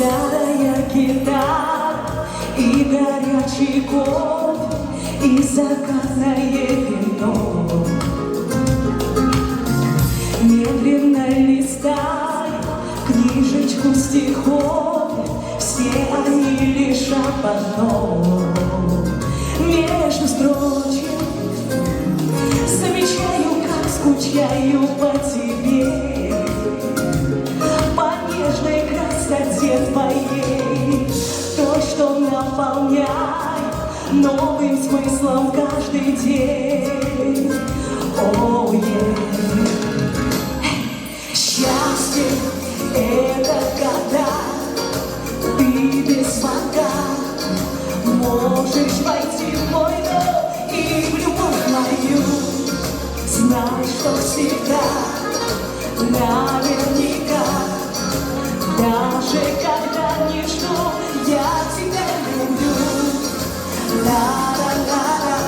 Старая гитара и горячий кофе, и закатное вино. Медленно листай книжечку стихов, все они лишь об одном. Между строчек замечаю, как скучаю по тебе, по нежной красоте твоей, той, что наполняет новым смыслом каждый день. Oh, yeah. Счастье — это когда ты без звонка можешь войти в мой дом и в любовь мою. Знай, что всегда, наверняка, даже когда не жду, я тебя люблю. Ла-ла-ла-ла,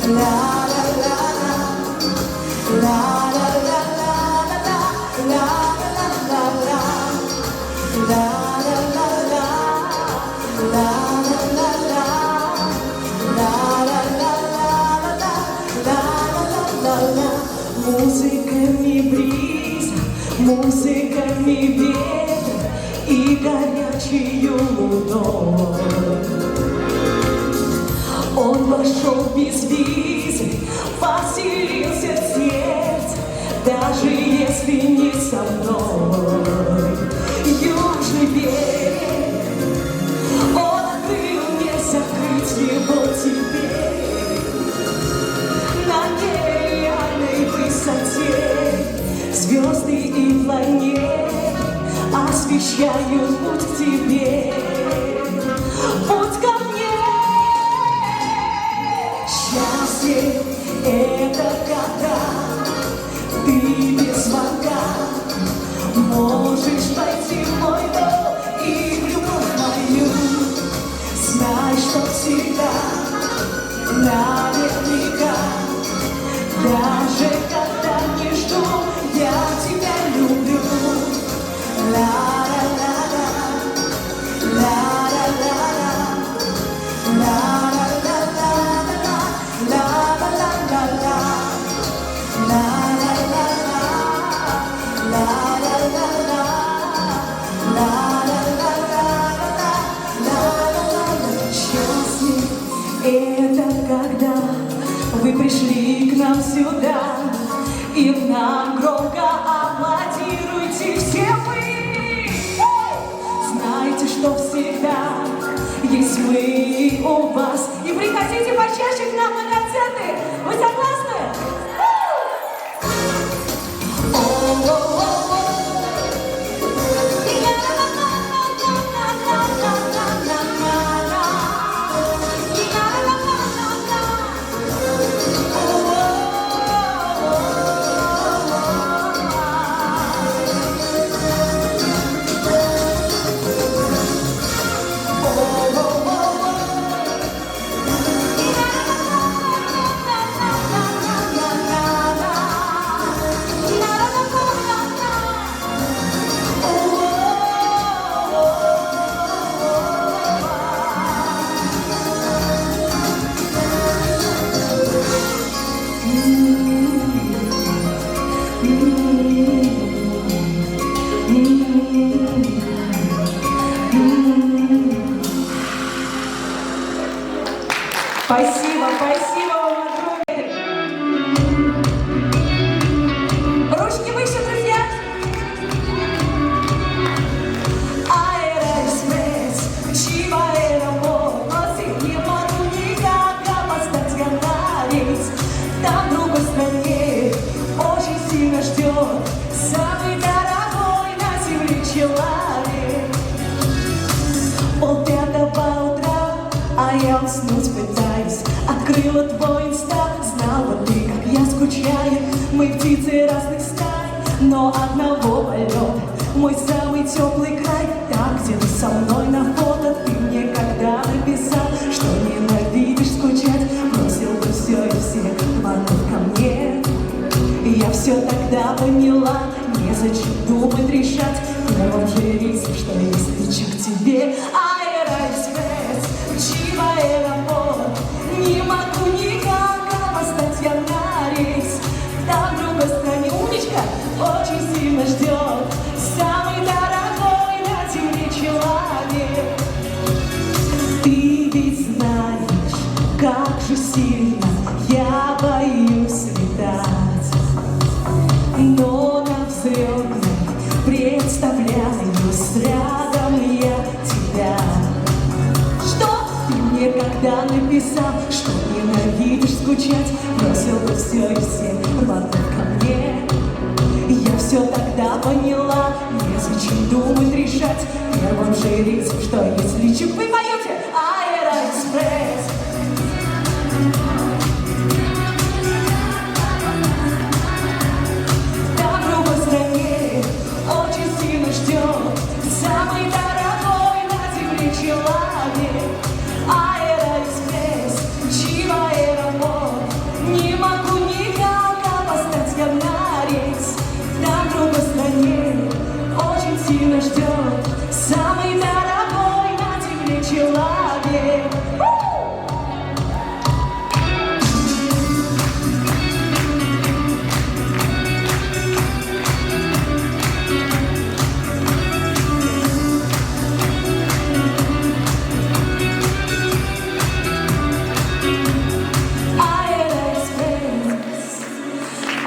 ла-ла-ла-ла, ла-ла-ла-ла, ла-ла-ла-ла, ла-ла-ла-ла, ла-ла-ла-ла, ла-ла-ла-ла. Музыками бриз, музыками ветер и горячий луной. Он вошел без визы, поселился в сердце, даже если не со мной. Южный берег, он открыл мне, закрыть его теперь. На нереальной высоте звезды и планеты освещают путь к тебе, путь ко мне. Счастье — это когда ты без звонка можешь войти в мой дом и в любовь мою. Знай, что всегда, наверняка, даже когда не жду, я тебя люблю. Ла-ла-ла-ла, ла-ла-ла-ла, ла-ла-ла-ла, ла-ла-ла-ла, ла-ла-ла-ла, ла-ла-ла-ла. Счастье — это когда вы пришли к нам сюда, и в нам громко аплодируйте все вы. Знайте, что всегда есть мы у вас. И приходите почаще к нам на концерты. Вы согласны? Спасибо, спасибо вам огромное. Ручки выше, друзья. Аэроэкспресс, чьего аэропорт, не могу никак опоздать я на рейс. Там в другой стране очень сильно ждет самый дорогой на земле человек. 4:30 утра, а я уснуть пытаюсь. Открыла твой инстаграм, знала ты, как я скучаю. Мы птицы разных стай, но одного полета. Мой самый теплый край, там, где ты со мной на фото. Ты мне когда написал, что ненавидишь скучать, бросил бы все и всех, вокруг ко мне. Я все тогда поняла, незачем думать, решать в первом же рейсе, что если тебе аэроэкспресс, включи в аэропорт. Не могу никак опоздать я на рейс. Там в другой стране умничка очень сильно ждет самый дорогой на земле человек. Ты ведь знаешь, как же сильно я боюсь летать, но на взлетной представляю рядом я тебя. Что ты мне когда написал, что ненавидишь скучать, бросил бы все и всех рванул ко мне. Я все тогда поняла, незачем думать, решать первым же рейсом, что если чик. Вы поете аэроэкспресс. Там в другой стране очень сильно ждет самый дорогой на земле человек. Аэроэкспресс, мчи в аэропорт. Не могу никак опоздать я на рейс. Там в другой стране очень сильно ждет самый дорогой на земле человек.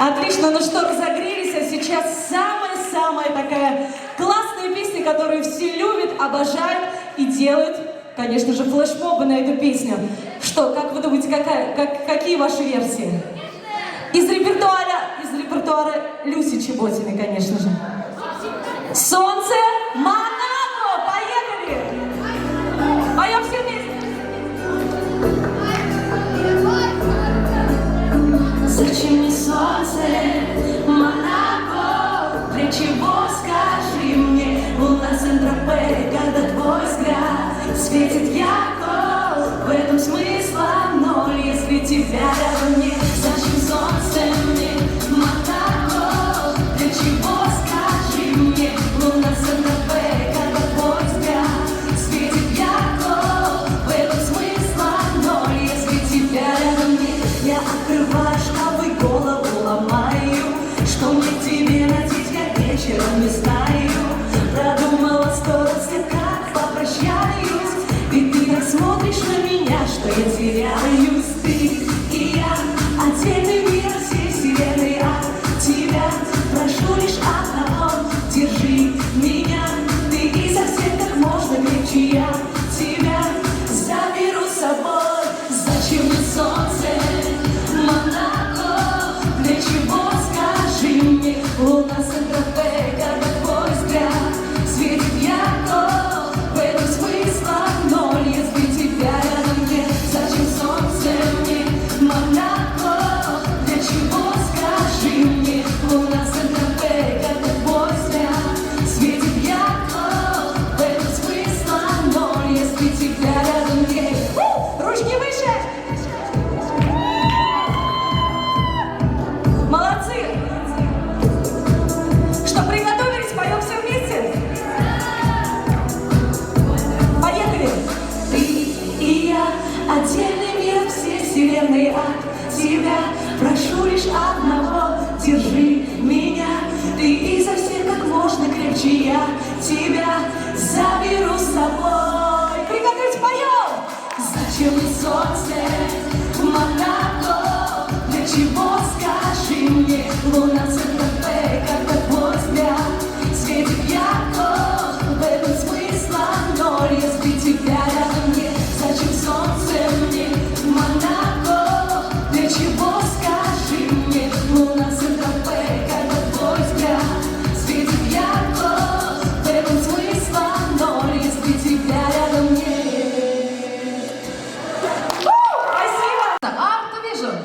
Отлично, ну что, разогрелись, а сейчас самая такая классная песня, которую все любят, обожают и делают, конечно же, флешмобы на эту песню. Что, как вы думаете, какие ваши версии? Из репертуара Люси Чеботиной, конечно же. Солнце, Монако, поехали! Поем все вместе. Зачем мне солнце, Монако? Для чего, скажи мне, луна Сент-Тропе, когда твой взгляд светит ярко? В этом смысла ноль, если тебя рядом нет. Зачем солнце мне, Монако? Для чего, скажи мне, луна Сент-Тропе, когда твой взгляд светит ярко? В этом смысла ноль, если тебя рядом нет. Я открываю шкафы, голову ломаю. Что мне к тебе надеть, я вечером не знаю. Продумала 100 раз, я как попрощаюсь. Ведь ты так смотришь на меня, что я теряюсь. Ты и я, отдельный мир всей вселенной от тебя. Прошу лишь одного, держи меня. Ты изо всех как можно крепче, я тебя заберу с собой. Зачем мне солнце, Монако? Для чего, скажи мне, луна Сент-Тропе, когда твой взгляд светит ярко? В этом смысла ноль, если тебя рядом нет. Зачем солнце мне, Монако? Для чего, скажи мне, луна Сент-Тропе, когда твой взгляд светит ярко? В этом смысла ноль, если тебя рядом нет. Ручки выше! Молодцы! Что, приготовились? Поем все вместе? Поехали! Ты и я, отдельный мир всей вселенной от тебя. Прошу лишь одного, держи меня. Ты изо всех как можно крепче, я тебя заберу с собой. Приготовились, поем! Зачем мне солнце, Монако? Для чего, скажи мне, луна Сент-Тропе, когда твой взгляд светит ярко? В этом смысла ноль, если тебя рядом нет. Зачем солнце мне, Монако? Для чего, скажи мне, луна Сент-Тропе, когда твой взгляд светит ярко? В этом смысла ноль, если тебя рядом нет. Спасибо! Art Vision.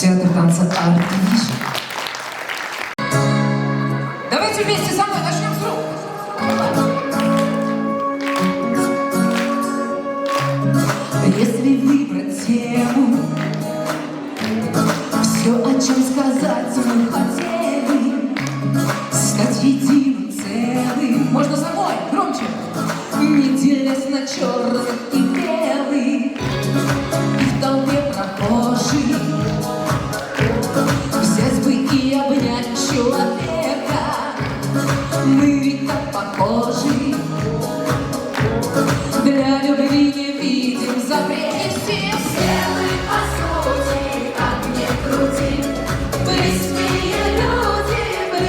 Театр танца «Арт». Давайте вместе со мной начнем с рук. Если выбрать тему, все, о чем сказать мы хотели, стать единым целым. Можно со мной, громче. Не делясь на черных и белых, в толпе прохожих взять бы и обнять человека. Мы ведь так похожи, для любви не видим запретов. Все мы, по сути, как ни крути, близкие люди, мы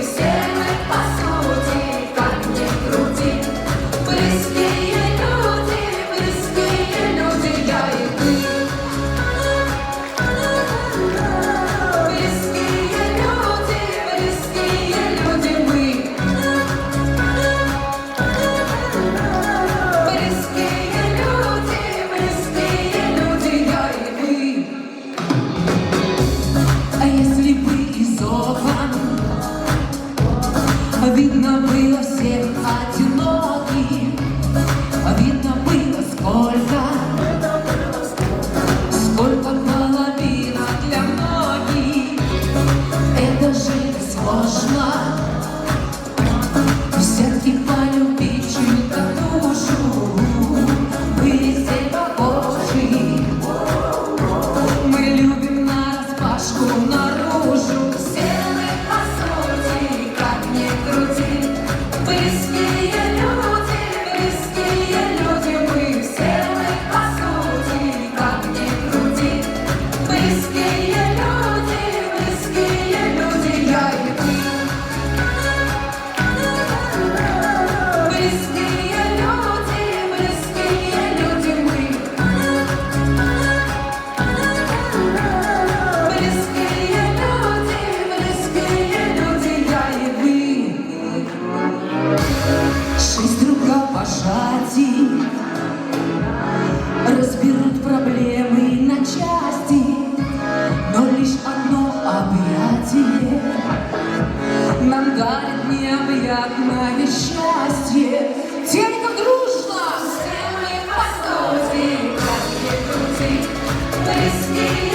все мы, по сути, как ни крути, близкие люди, я и ты. Близкие люди, мы. Близкие люди, я и вы. А если бы из окон видно было всех одиноких, видно было сколько половинок для многих. Это же сложно взять и полюбить чью-то душу. Мы все похожи, мы любим нараспашку наружу. Все мы, по сути, как ни крути, близкие люди, мы все мы, по сути, как ни крути, близкие люди, я и ты. Близкие люди, мы. Близкие люди, я и вы. 6 рукопожатий разберут проблемы на части, но лишь одно объятие нам дарит необъятное счастье. Только дружно! Все мы, по сути, как ни крути, близкие